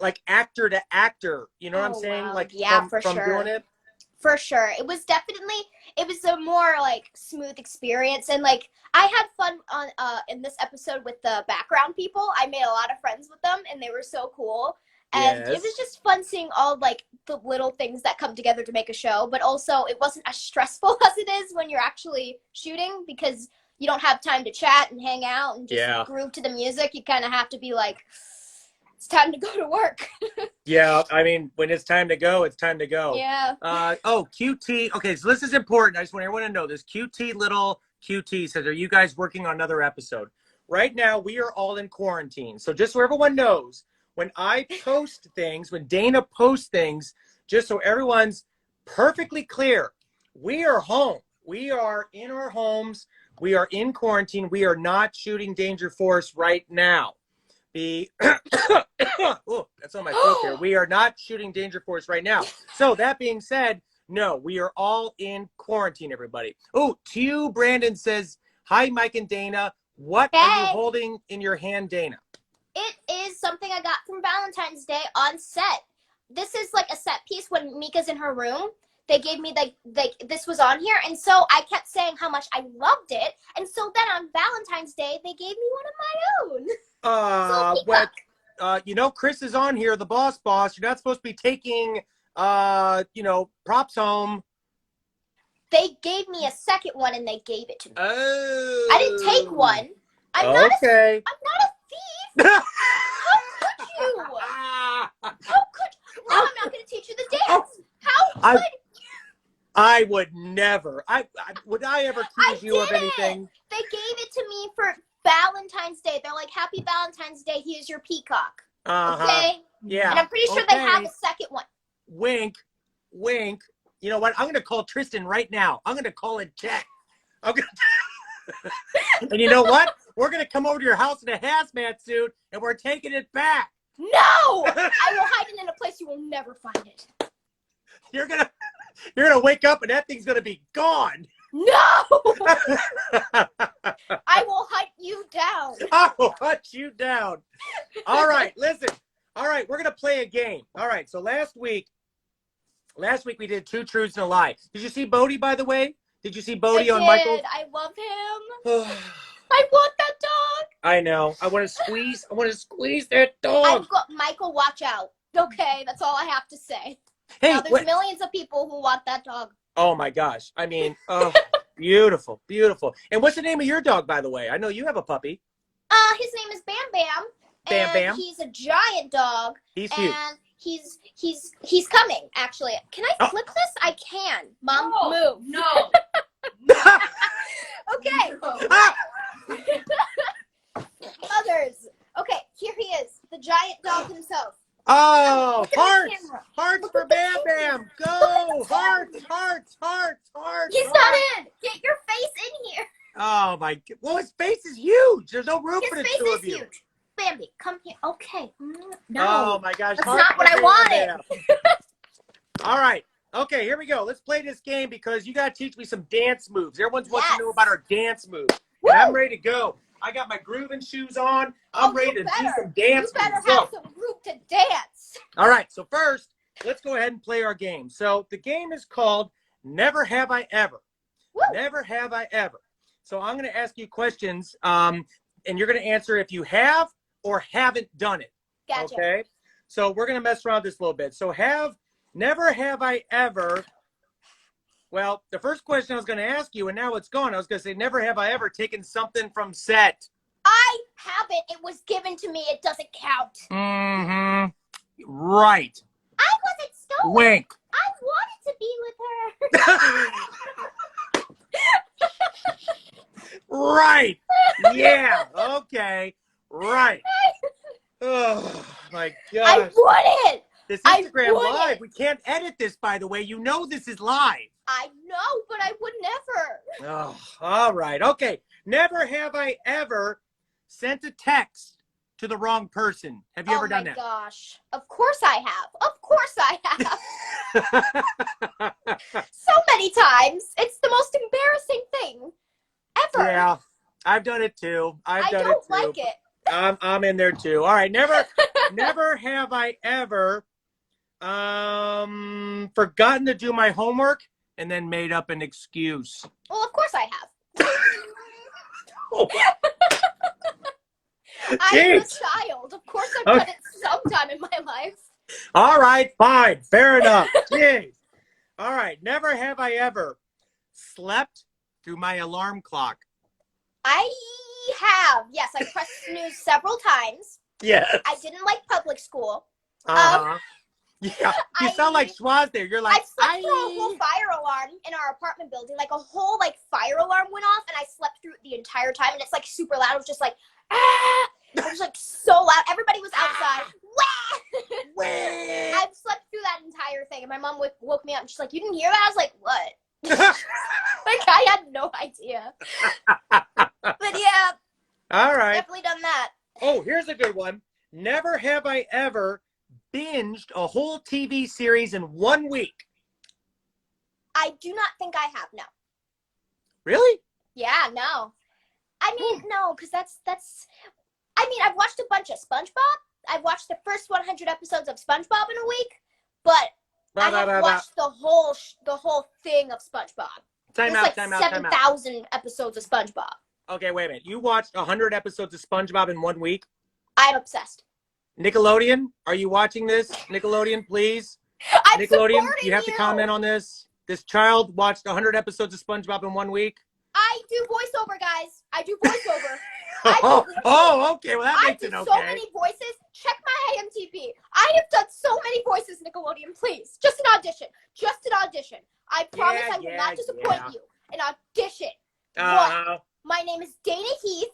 like actor to actor? You know what I'm saying? Wow. Like yeah, from doing it? For sure. It was a more like smooth experience. And like I had fun on in this episode with the background people. I made a lot of friends with them, and they were so cool. And it was just fun seeing all like the little things that come together to make a show. But also it wasn't as stressful as it is when you're actually shooting, because you don't have time to chat and hang out and just groove to the music. You kind of have to be like, it's time to go to work. Yeah, I mean, when it's time to go, it's time to go. Yeah. QT. Okay, so this is important. I just want everyone to know this. QT says, are you guys working on another episode? Right now, we are all in quarantine. So just so everyone knows, when I post things, when Dana posts things, just so everyone's perfectly clear, we are home. We are in our homes. We are in quarantine. We are not shooting Danger Force right now. Oh, that's on my throat here. We are not shooting Danger Force right now. So that being said, no, we are all in quarantine, everybody. Oh, Q Brandon says, hi, Mike and Dana. What are you holding in your hand, Dana? It is something I got from Valentine's Day on set. This is like a set piece when Mika's in her room. They gave me like this was on here, and so I kept saying how much I loved it, and so then on Valentine's Day they gave me one of my own. You know, Chris is on here, the boss. You're not supposed to be taking, props home. They gave me a second one, and they gave it to me. Oh. I didn't take one. I'm not a thief. How could you? How could you? Now I'm not going to teach you the dance. How could I would never. Would I ever accuse you of anything? They gave it to me for Valentine's Day. They're like, happy Valentine's Day. Here's your peacock. Okay? Yeah. And I'm pretty sure they have a second one. Wink. Wink. You know what? I'm going to call Tristan right now. I'm going to call it Jack. And you know what? We're going to come over to your house in a hazmat suit, and we're taking it back. No! I will hide it in a place you will never find it. You're gonna wake up and that thing's gonna be gone. No! I will hunt you down. I will hunt you down. All right, listen. All right, we're gonna play a game. All right, so last week we did 2 truths and a lie. Did you see Bodie, by the way? Did you see Bodie on Michael? I love him. I want that dog. I know. I want to squeeze that dog. Michael, watch out. Okay, that's all I have to say. Hey, now, there's millions of people who want that dog. Oh my gosh. I mean, beautiful, beautiful. And what's the name of your dog, by the way? I know you have a puppy. His name is Bam Bam. Bam Bam. He's a giant dog. He's cute. And he's coming, actually. Can I flip this? I can. Mom, move. No. Okay. Mothers. Okay, here he is, the giant dog himself. Oh, Look at the hearts! camera. Hearts Look for at the Bam camera. Bam! Go! Hearts! Hearts! Hearts! Hearts! He's not hearts. in. Get your face in here. Oh my! Well, his face is huge. There's no room His for the face two is of you. huge. Bambi, come here. Okay. No. Oh my gosh! That's hearts not what for I Bam wanted. Bam. All right. Okay, here we go. Let's play this game because you got to teach me some dance moves. Everyone's wants to know about our dance moves. Woo! And I'm ready to go. I got my grooving shoes on. I'm ready to do some dance You better moves. have some group to dance. All right, so first, let's go ahead and play our game. So the game is called Never Have I Ever. Woo! Never have I ever. So I'm going to ask you questions, and you're going to answer if you have or haven't done it. Gotcha. Okay? So we're going to mess around this a little bit. So never have I ever. Well, the first question I was going to ask you, and now it's gone. I was going to say, never have I ever taken something from set. I haven't. It was given to me. It doesn't count. Mm-hmm. Right. I wasn't stolen. Wink. I wanted to be with her. Right. Yeah. Okay. Right. Oh my gosh. I wouldn't. This I Instagram wouldn't. live. We can't edit this, by the way. You know this is live. I know, but I would never. Oh, all right. Okay. Never have I ever sent a text to the wrong person. Have you ever done that? Oh my gosh. Of course I have. Of course I have. So many times. It's the most embarrassing thing ever. Yeah. I've done it too. I don't like it. I'm in there too. All right. Never have I ever forgotten to do my homework and then made up an excuse. Well, of course I have. I'm a child. Of course I've done it sometime in my life. All right, fine. Fair enough. Jeez. All right. Never have I ever slept through my alarm clock. I have. Yes, I pressed snooze several times. Yes. I didn't like public school. Uh-huh. Yeah. You sound like Schwaz there. You're like, I slept through a whole fire alarm in our apartment building. Like a whole fire alarm went off, and I slept through it the entire time. And it's like super loud. It was just like, ah! It was like so loud. Everybody was outside. Wah! I slept through that entire thing, and my mom woke me up, and she's like, "You didn't hear that?" I was like, "What?" Like I had no idea. But yeah. All right. Definitely done that. Oh, here's a good one. Never have I ever binged a whole TV series in 1 week. I do not think I have. No. Really? Yeah, no. I mean, no, because that's. I mean, I've watched a bunch of SpongeBob. I've watched the first 100 episodes of SpongeBob in a week, but I haven't watched the whole thing of SpongeBob. Time out. 7,000 episodes of SpongeBob. Okay, wait a minute. You watched 100 episodes of SpongeBob in 1 week? I'm obsessed. Nickelodeon, are you watching this? Nickelodeon, please. I'm Nickelodeon, you have you. to comment on this. This child watched 100 episodes of SpongeBob in 1 week. I do voiceover, guys. I do voiceover. Okay. Well, that makes it okay. So many voices. Check my IMDb. I have done so many voices, Nickelodeon. Please, just an audition. Just an audition. I promise I will not disappoint you. An audition. My name is Dana Heath.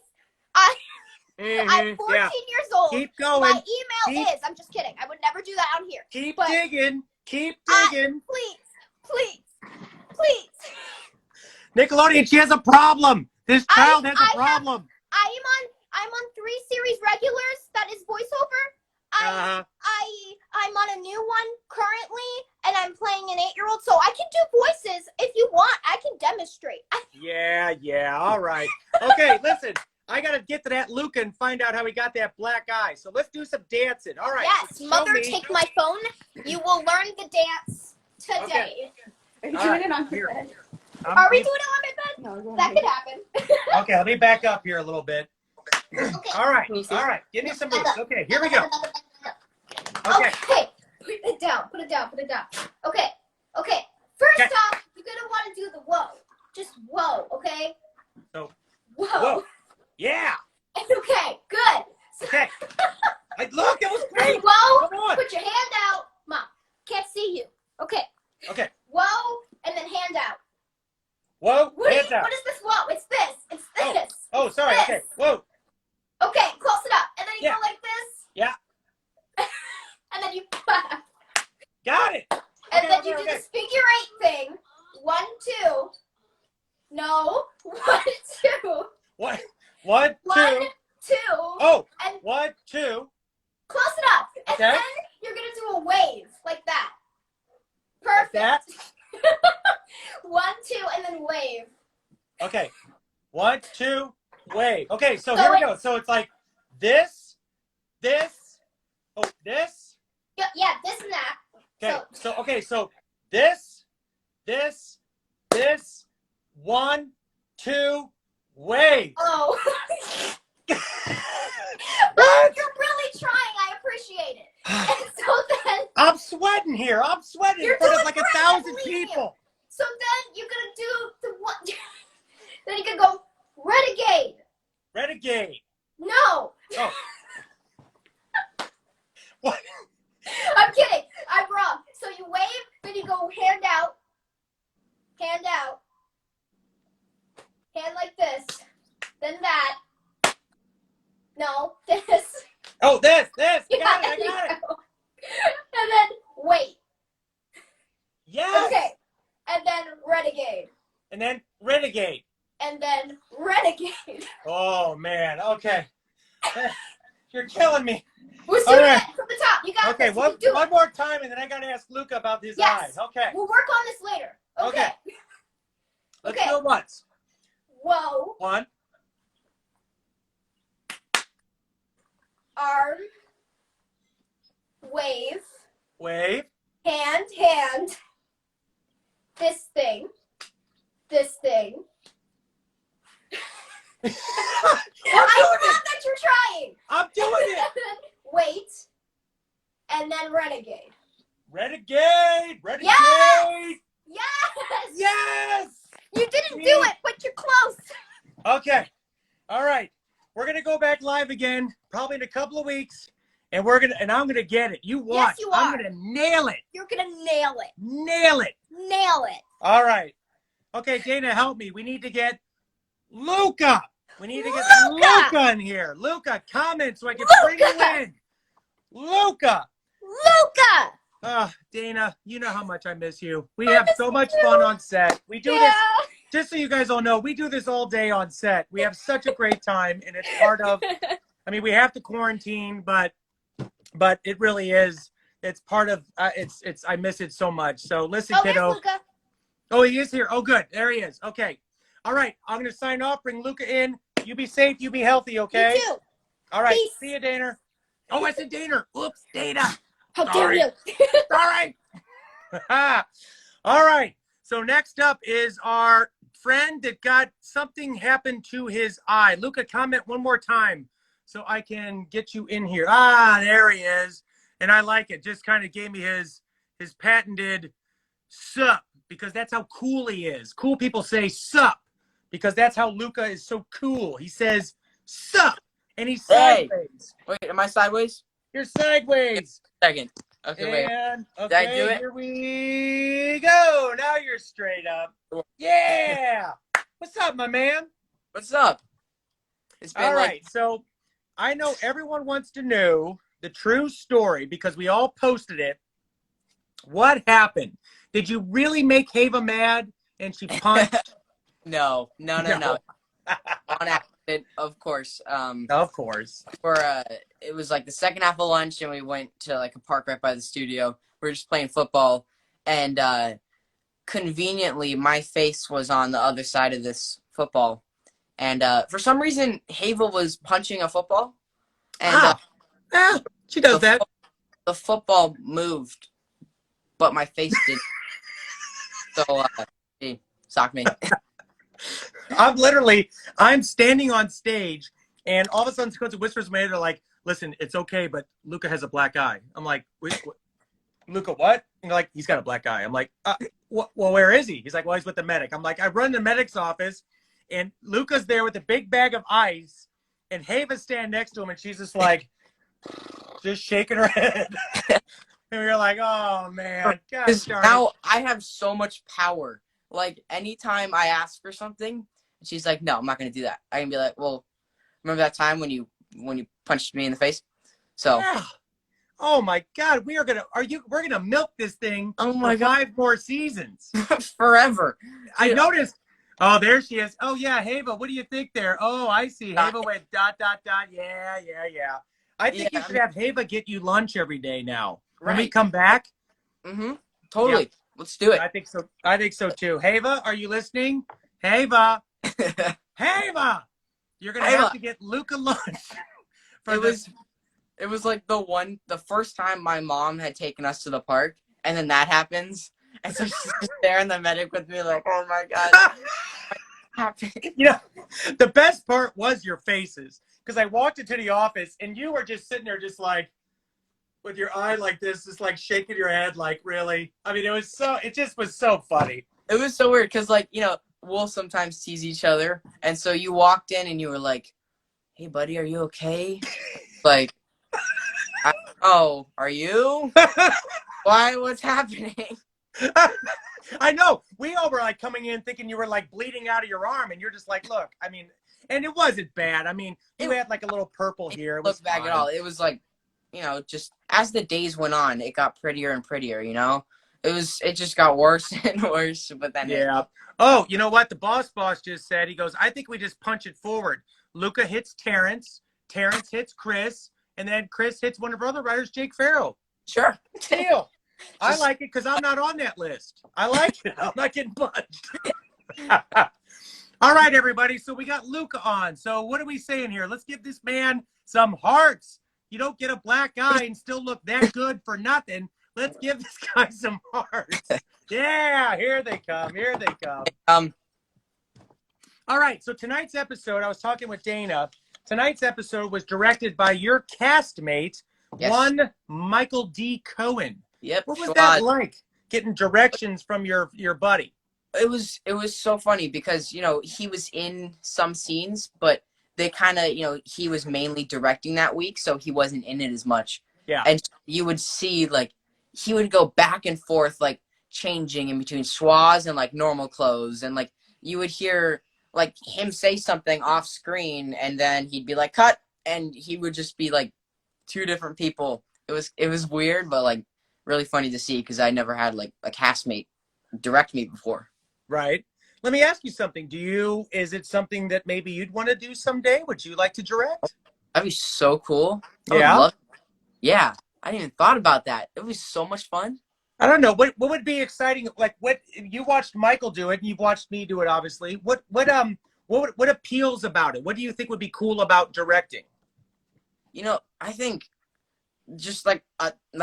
I'm 14 years old. Keep going. My email is. I'm just kidding. I would never do that on here. Keep digging. Keep digging. Please. Nickelodeon, she has a problem. This child has a problem. I'm on 3 series regulars. That is voiceover. I'm on a new one currently, and I'm playing an 8-year-old, so I can do voices if you want. I can demonstrate. Yeah. All right. Okay, listen. I got to get to that Luca and find out how he got that black eye. So let's do some dancing. All right. Yes, so Mother, take my phone. You will learn the dance today. Okay. Are you doing it on your bed? Are we doing it on my bed? No, that could happen. Okay, let me back up here a little bit. Okay. All right. Give me some moves. Okay, here we go. Okay. Put it down. Okay. First off, you're going to want to do the whoa. Just whoa, okay? So, whoa. Yeah. Okay, good. Okay. Look, it was great. Whoa. Come on. Put your hand out. Mom, can't see you. Okay. Whoa, and then hand out. Whoa, hands out. What is this whoa? It's this. Oh, sorry. Okay. Oh, And 1, 2. close enough. And Okay. then you're gonna do a wave like that. Like Perfect. that. 1, 2, and then wave. Okay. 1, 2, wave. Okay, so So here we go. So it's like this, oh, this. Yeah, this and that. Okay. So this, 1, 2, wave. Oh. Well, you're really trying. I appreciate it. And so then I'm sweating here. I'm sweating You're in front of doing like great, 1,000 believe me. people. So then you're gonna do the one. Then you can go renegade. Renegade. No, Oh. What? I'm kidding. I'm wrong. So you wave, then you go hand out, hand like this, then that. No, this. Oh, this. I Yeah, got there it. you go. And then wait. Yes. Okay. And then renegade. And then renegade. And then renegade. Oh, man. Okay. You're killing me. We're All doing right. it from the top. You got Okay, this. You one can do it. more time, and then I got to ask Luca about his Yes. eyes. Okay. We'll work on this later. Okay. Let's Okay. do it once. Whoa. 1. Arm. Wave. Wave. Hand. This thing. I'm I doing love it. that you're trying. I'm doing it. And then wait. And then renegade. Renegade. Yes! Yes! Yes. You didn't do it, but you're close. Okay. All right. We're gonna go back live again, probably in a couple of weeks, and I'm gonna get it. You watch. Yes, you I'm are. gonna nail it. You're gonna nail it. Nail it. Nail it. All right. Okay, Dana, help me. We need to get Luca. We need to get Luca in here. Luca, comment so I can bring you in. Luca. Dana, you know how much I miss you. We have so much fun on set. We do this, just so you guys all know, we do this all day on set. We have such a great time, and it's part of, I mean, we have to quarantine, but it really is. It's part of, I miss it so much. So listen, Oh, kiddo. here's Luca. Oh, he is here. Oh, good. There he is. Okay. All right. I'm going to sign off. Bring Luca in. You be safe. You be healthy, okay? You too. All right. Peace. See you, Dana. Oh, I said Dana. Oops, Dana. How Sorry. dare you? Sorry. All right. So next up is our friend that got something happened to his eye. Luca, comment one more time so I can get you in here. There he is. And I like it. Just kind of gave me his patented sup, because that's how cool he is. Cool people say sup because that's how Luca is so cool. He says sup and he's sideways. Wait, am I sideways? You're sideways. Second. Okay, wait. And Did I do it? here we go. Now you're straight up. Yeah. What's up, my man? What's up? It's been All right. So I know everyone wants to know the true story because we all posted it. What happened? Did you really make Hava mad and she punched? No. On accident, of course. Of course. It was like the second half of lunch, and we went to like a park right by the studio. We were just playing football, and conveniently, my face was on the other side of this football, and for some reason, Hava was punching a football, and she does that. The football moved, but my face didn't. So she socked me. I'm standing on stage, and all of a sudden, Dakota whispers in my ear, they're like, listen, it's okay, but Luca has a black eye. I'm like, wait, what? Luca, what? And they're like, he's got a black eye. I'm like, well, where is he? He's like, well, he's with the medic. I'm like, I run the medic's office, and Luca's there with a big bag of ice, and Hava's standing next to him, and she's just like, just shaking her head. And we were like, oh, man. Gosh, now I have so much power. Like, anytime I ask for something, she's like, no, I'm not going to do that. I can be like, well, remember that time when you punched me in the face? So. Yeah. Oh, my God. We're going to milk this thing Oh my for 5 more seasons. Forever. I noticed Oh, there she is. Oh, yeah, Hava, what do you think there? Oh, I see. Uh, Hava went ... Yeah, yeah, yeah. I yeah, think you should have Hava get you lunch every day now. When we right. come back, Mm-hmm. yeah, Totally. Let's do it. I think so. I think so too. Hava, are you listening? Hava, Hava, you're gonna have Ava, to get Luca lunch for it the. was it was like the first time my mom had taken us to the park, and then that happens, and so she's just there in the medic with me, like, oh my god, what happened? You know, the best part was your faces because I walked into the office and you were just sitting there, just like with your eye like this, just like shaking your head, like really. I mean, it just was so funny. It was so weird because, like, we'll sometimes tease each other, and so you walked in and you were like, "Hey, buddy, are you okay?" Like, "Oh, are you? Why? What's happening?" I know. We all were like coming in thinking you were like bleeding out of your arm, and you're just like, look, I mean, and it wasn't bad. I mean, you had like a little purple here. It was Look back fine. at all. It was like, just as the days went on, it got prettier and prettier. It just got worse and worse. But then Yeah. Oh, you know what? The boss just said, he goes, I think we just punch it forward. Luca hits Terrence. Terrence hits Chris. And then Chris hits one of our other writers, Jake Farrell. sure. Deal. I like it because I'm not on that list. I like it. I'm not getting punched. All right, everybody. So we got Luca on. So what are we saying here? Let's give this man some hearts. You don't get a black eye and still look that good for nothing. Let's give this guy some hearts. Yeah, here they come. Here they come. All right. So tonight's episode, I was talking with Dana. Tonight's episode was directed by your castmate, Yes. one Michael D. Cohen. Yep. What was that like? Getting directions from your buddy. It was so funny because he was in some scenes, but they kind of he was mainly directing that week, so he wasn't in it as much. Yeah. And you would see like he would go back and forth, like changing in between schwas and like normal clothes, and like you would hear like him say something off screen, and then he'd be like cut, and he would just be like two different people. It was weird, but like really funny to see because I never had like a castmate direct me before. Right. Let me ask you something. Is it something that maybe you'd want to do someday? Would you like to direct? That'd be so cool. Yeah. Yeah. I didn't even thought about that. It was so much fun. I don't know. What would be exciting? Like what you watched Michael do it and you've watched me do it, obviously. What appeals about it? What do you think would be cool about directing? I think just like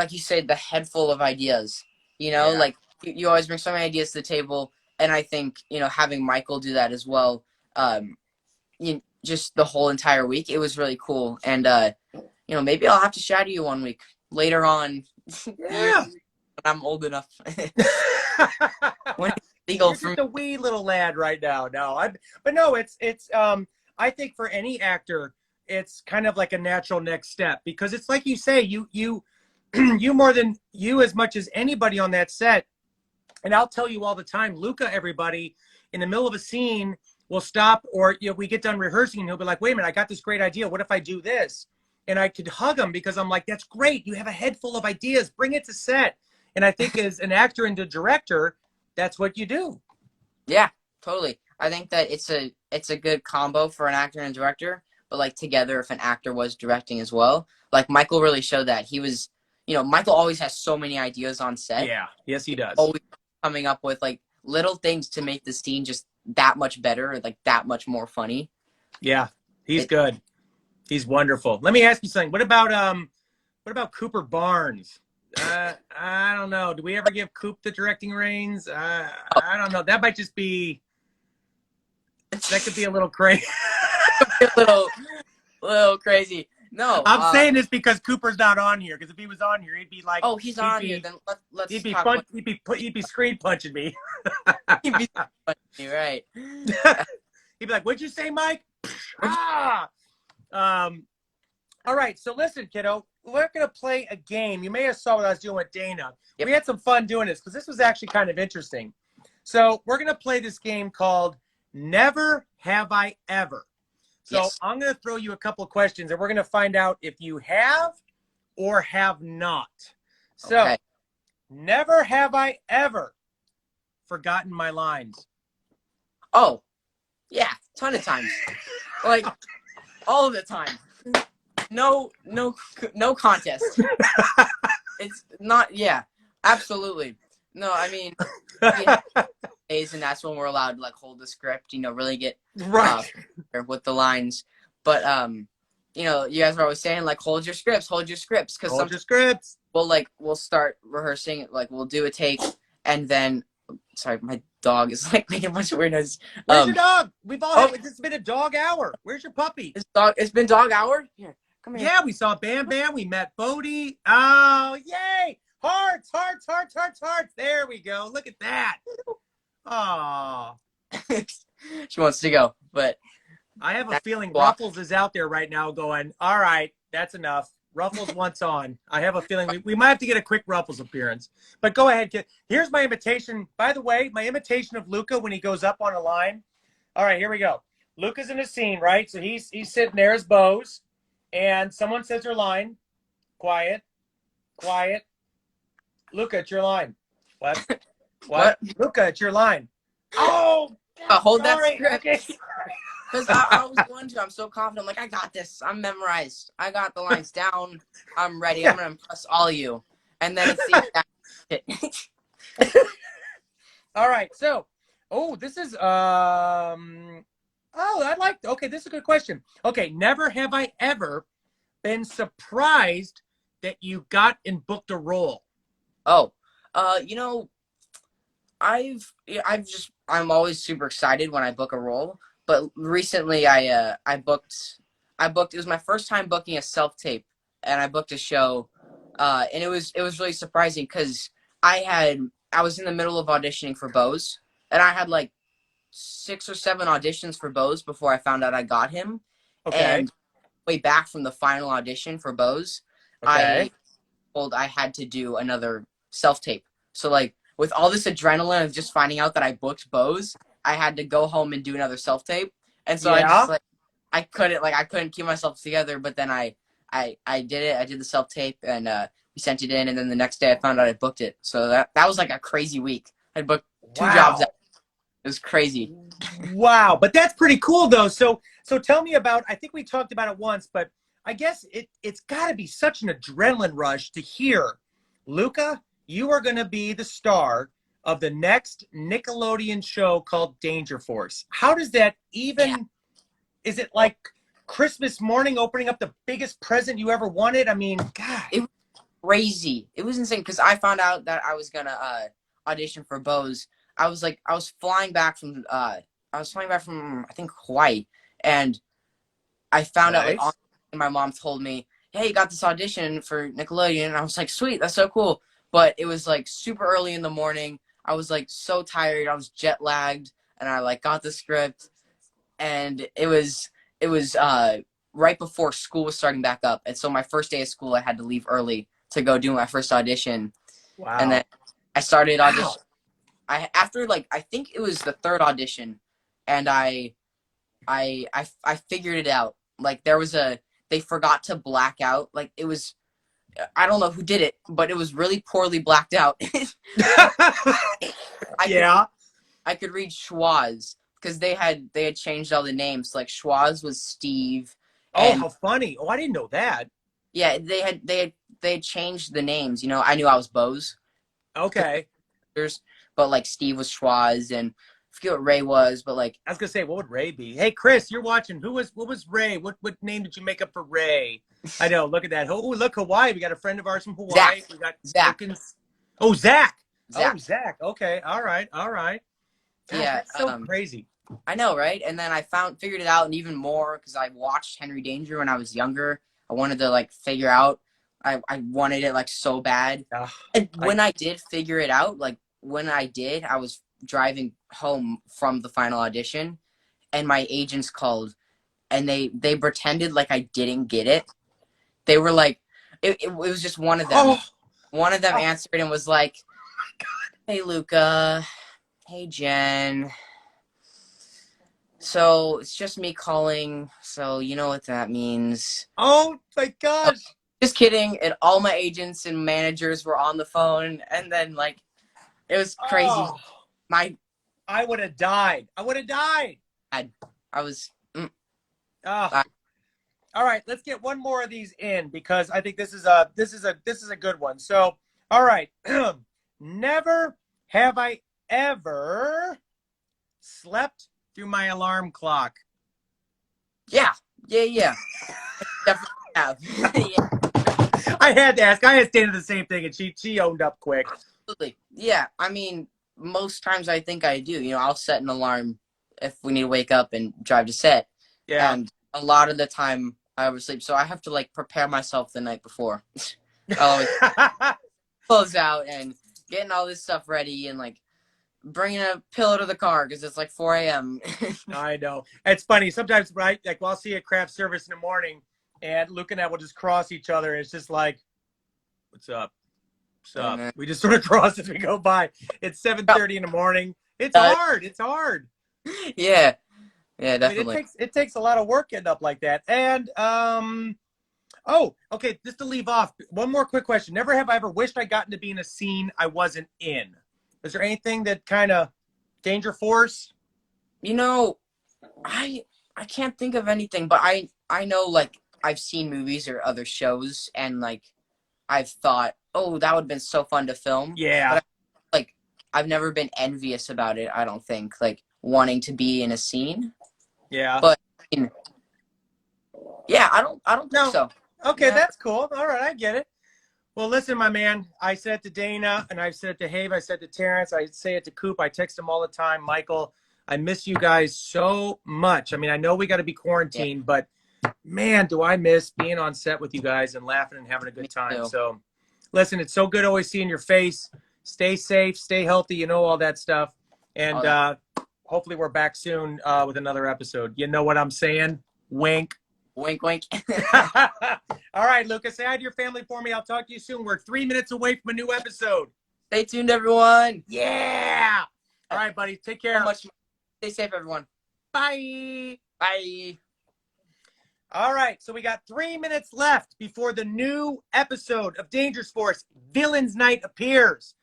you said, the head full of ideas. Yeah. Like you always bring so many ideas to the table, and I think having Michael do that as well. Just the whole entire week, it was really cool, and maybe I'll have to shadow you one week later on. Yeah. When I'm old enough. When it's legal You're for just me. a wee little lad right now. It's I think for any actor, it's kind of like a natural next step because it's like you say, you you more than you as much as anybody on that set. And I'll tell you all the time, Luca, everybody in the middle of a scene will stop, or we get done rehearsing and he'll be like, wait a minute, I got this great idea. What if I do this? And I could hug him because I'm like, that's great. You have a head full of ideas. Bring it to set. And I think as an actor and a director, that's what you do. Yeah, totally. I think that it's a good combo for an actor and a director, but like together if an actor was directing as well. Like Michael really showed that. He was, Michael always has so many ideas on set. Yeah, yes he does. Always coming up with like little things to make the scene just that much better, like that much more funny. Yeah, he's good. He's wonderful. Let me ask you something. What about Cooper Barnes? I don't know. Do we ever give Coop the directing reins? I don't know. That might just be. That could be a little crazy. a little crazy. No, I'm saying this because Cooper's not on here. Because if he was on here, he'd be like, "Oh, he's on here." Then let's he'd be talk. he'd be screen punching me. He'd be funny, right? He'd be like, "What'd you say, Mike?" Ah. All right. So listen, kiddo. We're gonna play a game. You may have saw what I was doing with Dana. Yep. We had some fun doing this because this was actually kind of interesting. So we're gonna play this game called Never Have I Ever. So Yes. I'm going to throw you a couple of questions, and we're going to find out if you have or have not. So, Okay. Never have I ever forgotten my lines. Oh, yeah, ton of times. Like, all of the time. No contest. It's not, yeah, absolutely. No, I mean, we have days, and that's when we're allowed to, like, hold the script, really get Right. with the lines. But, you guys are always saying, like, hold your scripts, because Hold your sometimes scripts. we'll start rehearsing, like, we'll do a take, and then, sorry, my dog is, like, making a bunch of weird noises. Where's your dog? We've all oh. had, it's been a dog hour. Where's your puppy? It's been dog hour? Here, come here. Yeah, we saw Bam Bam. We met Bodie. Oh, yay. Hearts, hearts, hearts, hearts, hearts. There we go. Look at that. Oh, She wants to go, but I have a feeling walk. Ruffles is out there right now going, all right, that's enough. Ruffles wants on. I have a feeling we might have to get a quick Ruffles appearance. But go ahead, kid. Here's my imitation. By the way, my imitation of Luca when he goes up on a line. All right, here we go. Luca's in a scene, right? So he's sitting there as Bose, and someone says their line. Quiet. Quiet. Luca, it's your line. What? What? Luca, it's your line. Oh, hold that sorry. script. Okay. Because I was going to. I'm so confident. I'm like, I got this. I'm memorized. I got the lines down. I'm ready. I'm going to impress all of you. And then it's All right. So, this is okay, this is a good question. Okay, never have I ever been surprised that you got and booked a role. Oh, I'm always super excited when I book a role, but recently I booked, it was my first time booking a self-tape, and I booked a show, and it was really surprising because I was in the middle of auditioning for Bose, and I had like 6 or 7 auditions for Bose before I found out I got him. Okay. And way back from the final audition for Bose, Okay. I had to do another self-tape. So, like, with all this adrenaline of just finding out that I booked Bose, I had to go home and do another self-tape. And so I couldn't keep myself together, but then I did it. I did the self-tape, and we sent it in, and then the next day I found out I booked it. So that was like a crazy week. I booked 2 jobs. It was crazy. Wow, but that's pretty cool though. So tell me about, I think we talked about it once, but I guess it's got to be such an adrenaline rush to hear, Luca, you are going to be the star of the next Nickelodeon show called Danger Force. How does that even, is it like Christmas morning opening up the biggest present you ever wanted? I mean, God. It was crazy. It was insane because I found out that I was going to audition for Bose. I was flying back from I think Hawaii, and I found out my mom told me, hey, you got this audition for Nickelodeon, and I was like, sweet, that's so cool. But it was like super early in the morning. I was like so tired. I was jet lagged, and I like got the script, and it was right before school was starting back up, and so my first day of school, I had to leave early to go do my first audition. Wow. And then I started audition. After I think it was the 3rd audition, and I figured it out. Like they forgot to black out. Like it was, I don't know who did it, but it was really poorly blacked out. I could read Schwaz because they had changed all the names. Like Schwaz was Steve. Oh, how funny! Oh, I didn't know that. Yeah, they had changed the names. I knew I was Bose. Okay. But like Steve was Schwaz, and I forget what Ray was, but like I was gonna say, what would Ray be? Hey, Chris, you're watching. What was Ray? What name did you make up for Ray? I know. Look at that. Oh, look, Hawaii. We got a friend of ours from Hawaii. Zach. We got Zach. Oh, Zach. Zach. Oh, Zach. Okay. All right. God, yeah, that's so crazy. I know, right? And then I figured it out, and even more because I watched Henry Danger when I was younger. I wanted to figure out. I wanted it so bad. And when I did figure it out, I was driving home from the final audition, and my agents called, and they pretended like I didn't get it. They were like, it was just one of them. One of them answered and was like, hey, Luca. Hey, Jen. So it's just me calling. So you know what that means. Oh, my gosh. Just kidding. And all my agents and managers were on the phone. And then, it was crazy. I would have died. I would have died. I was. Oh. All right, let's get one more of these in because I think this is a good one. So, all right, never have I ever slept through my alarm clock. Yeah. Definitely have. Yeah, I had to ask. I had Dana the same thing, and she owned up quick. absolutely. Yeah, I mean, most times I think I do. You know, I'll set an alarm if we need to wake up and drive to set. Yeah. And a lot of the time I oversleep, so I have to like prepare myself the night before. I'll always close out and getting all this stuff ready and like bringing a pillow to the car because it's like 4 a.m. I know. It's funny. Sometimes, right? Like, I'll see a craft service in the morning, and Luke and I will just cross each other. And it's just like, what's up? What's up? Mhm. We just sort of cross as we go by. It's 7:30 in the morning. It's hard. It's hard. Yeah, I definitely. mean, it takes a lot of work getting up like that. And oh, okay. Just to leave off, one more quick question. Never have I ever wished I gotten to be in a scene I wasn't in. Is there anything that kind of Danger Force? You know, I can't think of anything, but I know like I've seen movies or other shows and like I've thought, oh, that would have been so fun to film. Yeah. But like I've never been envious about it. I don't think like wanting to be in a scene. Yeah. But I mean, yeah, I don't think so. Okay, Yeah. that's cool. All right, I get it. Well, listen, my man. I said it to Dana, and I've said it to Have. I said it to Terrence. I say it to Coop. I text him all the time. Michael, I miss you guys so much. I mean, I know we got to be quarantined, but man, do I miss being on set with you guys and laughing and having a good time. too. So, listen, it's so good always seeing your face. Stay safe, stay healthy. You know all that stuff, and hopefully we're back soon with another episode. You know what I'm saying? Wink. Wink, wink. All right, Lucas, say hi to your family for me. I'll talk to you soon. We're 3 minutes away from a new episode. Stay tuned, everyone. Yeah. All right, buddy. Take care. Much. Stay safe, everyone. Bye. Bye. All right, so we got 3 minutes left before the new episode of Dangerous Force, Villains Night, appears.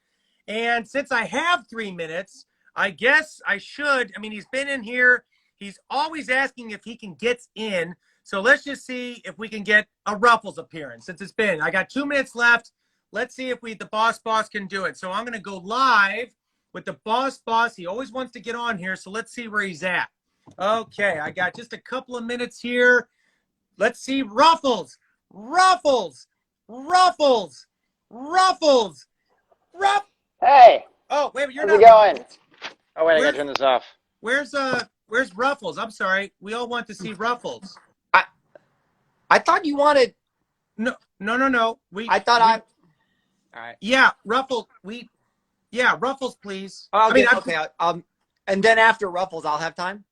And since I have 3 minutes, I guess I should. I mean, he's been in here. He's always asking if he can get in. So let's just see if we can get a Ruffles appearance since it's been. I got 2 minutes left. Let's see if the boss can do it. So I'm going to go live with the boss. He always wants to get on here, so let's see where he's at. Okay, I got just a couple of minutes here. Let's see Ruffles. Hey, Oh, wait, you're how's not it going? Ruffles. Oh wait, I Where's- gotta turn this off. Where's Ruffles? I'm sorry. We all want to see Ruffles. I thought you wanted. No. I thought I. All right. Yeah, Ruffles. Ruffles, please. Oh, okay. I mean, Okay. And then after Ruffles, I'll have time.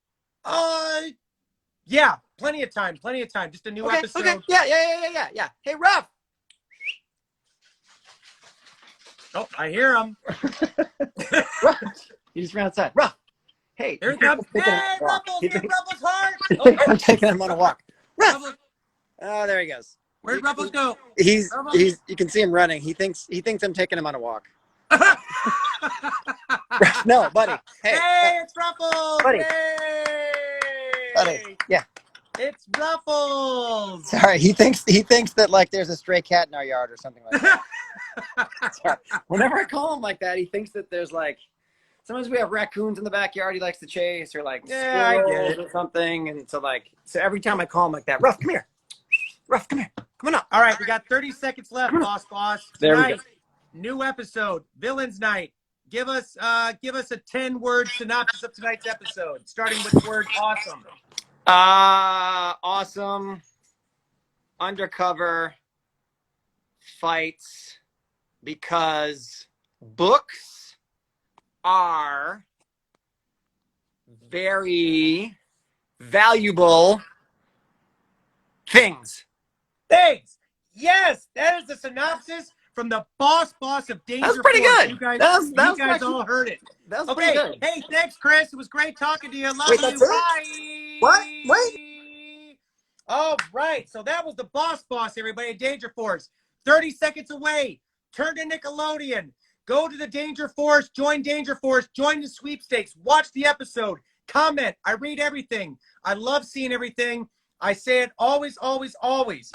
Yeah, plenty of time. Just a new Okay. episode. Okay. Yeah. Hey, Ruff. Oh, I hear him. Ruff. He just ran outside. Ruff. Hey. There he I'm comes. taking him Hey, on a walk. Ruffles, He get thinks- Ruffles hard. I'm taking him on a walk. Ruff. Ruffles, Oh, there he goes. where'd Ruffles go? He's. Ruffles? You can see him running. He thinks I'm taking him on a walk. No, buddy. Hey, it's Ruffles. Buddy. Hey. Buddy. Yeah. It's Ruffles. Sorry. He thinks that like there's a stray cat in our yard or something like that. Sorry. Whenever I call him like that, he thinks that there's like. Sometimes we have raccoons in the backyard he likes to chase, or like Yeah, I get squirrels it. or something. And so every time I call him like that, Ruff, come here. Ruff, come here. Come on up. All right, we got 30 seconds left, boss. There we Tonight, new episode, Villains Night. Give us a 10-word synopsis of tonight's episode, starting with the word awesome. Awesome. Undercover fights because books are very valuable things. Thanks. Yes, that is the synopsis from the boss of Danger That was pretty Force. good. You guys, That was you guys actually- all heard it. That was Okay. pretty good. Hey, thanks, Chris. It was great talking to you. Love Wait, you. that's it? Bye. What? Wait. All right. So that was the boss, everybody. Danger Force. 30 seconds away. Turn to Nickelodeon. Go to the Danger Force, join Danger Force, join the sweepstakes, watch the episode, comment. I read everything. I love seeing everything. I say it always, always, always.